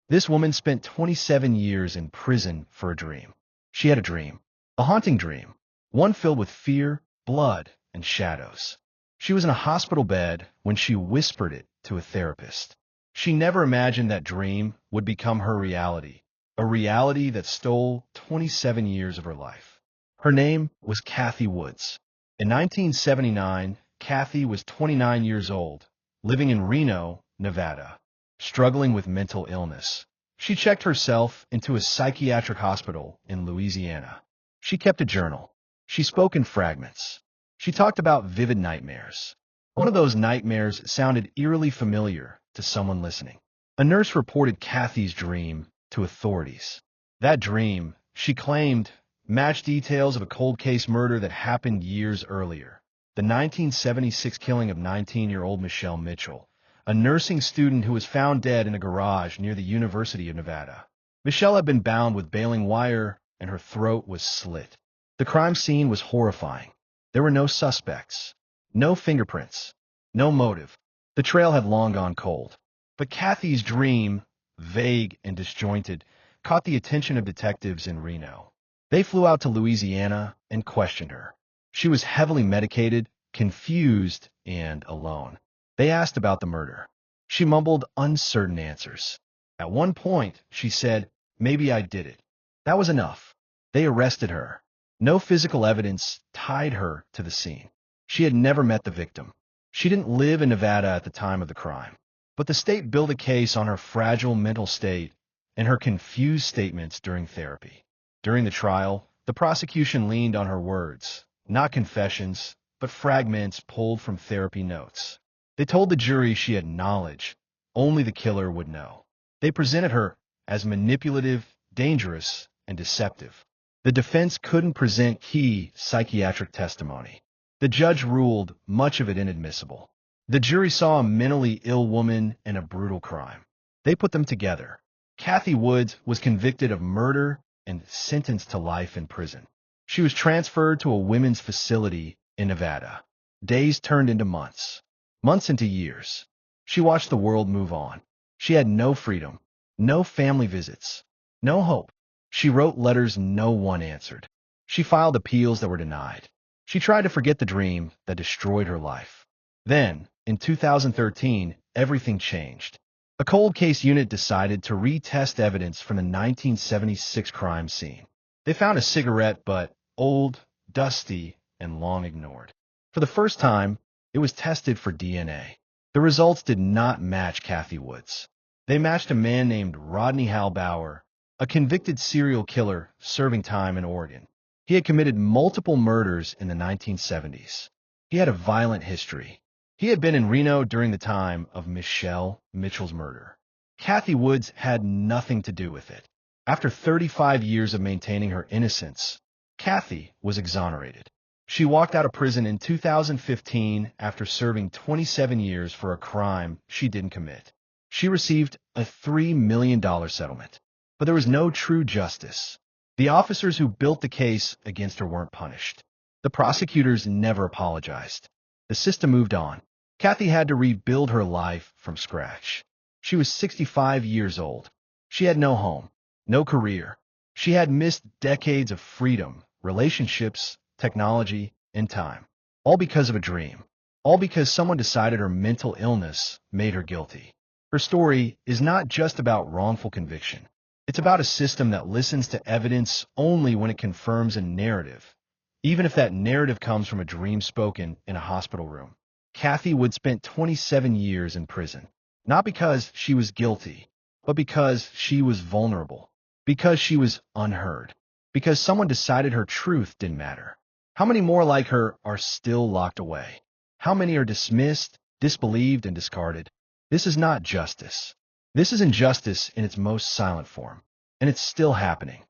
This woman spent 27 years in prison for a dream. She had a dream, a haunting dream, one filled with fear, blood, and shadows. She was in a hospital bed when she whispered it to a therapist. She never imagined that dream would become her reality, a reality that stole 27 years of her life. Her name was Kathy Woods. In 1979, Kathy was 29 years old, living in Reno, Nevada, struggling with mental illness. She checked herself into a psychiatric hospital in Louisiana. She kept a journal. She spoke in fragments. She talked about vivid nightmares. One of those nightmares sounded eerily familiar to someone listening. A nurse reported Kathy's dream to authorities. That dream, she claimed, matched details of a cold case murder that happened years earlier. The 1976 killing of 19-year-old Michelle Mitchell, a nursing student who was found dead in a garage near the University of Nevada. Michelle had been bound with baling wire and her throat was slit. The crime scene was horrifying. There were no suspects, no fingerprints, no motive. The trail had long gone cold. But Kathy's dream, vague and disjointed, caught the attention of detectives in Reno. They flew out to Louisiana and questioned her. She was heavily medicated, confused, and alone. They asked about the murder. She mumbled uncertain answers. At one point, she said, "Maybe I did it." That was enough. They arrested her. No physical evidence tied her to the scene. She had never met the victim. She didn't live in Nevada at the time of the crime. But the state built a case on her fragile mental state and her confused statements during therapy. During the trial, the prosecution leaned on her words, not confessions, but fragments pulled from therapy notes. They told the jury she had knowledge only the killer would know. They presented her as manipulative, dangerous, and deceptive. The defense couldn't present key psychiatric testimony. The judge ruled much of it inadmissible. The jury saw a mentally ill woman and a brutal crime. They put them together. Kathy Woods was convicted of murder and sentenced to life in prison. She was transferred to a women's facility in Nevada. Days turned into months, months into years. She watched the world move on. She had no freedom, no family visits, no hope. She wrote letters no one answered. She filed appeals that were denied. She tried to forget the dream that destroyed her life. Then, in 2013, everything changed. A cold case unit decided to retest evidence from the 1976 crime scene. They found a cigarette, but old, dusty, and long ignored. For the first time, it was tested for DNA. The results did not match Kathy Woods. They matched a man named Rodney Halbauer, a convicted serial killer serving time in Oregon. He had committed multiple murders in the 1970s. He had a violent history. He had been in Reno during the time of Michelle Mitchell's murder. Kathy Woods had nothing to do with it. After 35 years of maintaining her innocence, Kathy was exonerated. She walked out of prison in 2015 after serving 27 years for a crime she didn't commit. She received a $3 million settlement. But there was no true justice. The officers who built the case against her weren't punished. The prosecutors never apologized. The system moved on. Kathy had to rebuild her life from scratch. She was 65 years old. She had no home, no career. She had missed decades of freedom, relationships, technology, and time. All because of a dream. All because someone decided her mental illness made her guilty. Her story is not just about wrongful conviction. It's about a system that listens to evidence only when it confirms a narrative, even if that narrative comes from a dream spoken in a hospital room. Kathy Wood spent 27 years in prison, not because she was guilty, but because she was vulnerable, because she was unheard, because someone decided her truth didn't matter. How many more like her are still locked away? How many are dismissed, disbelieved, and discarded? This is not justice. This is injustice in its most silent form, and it's still happening.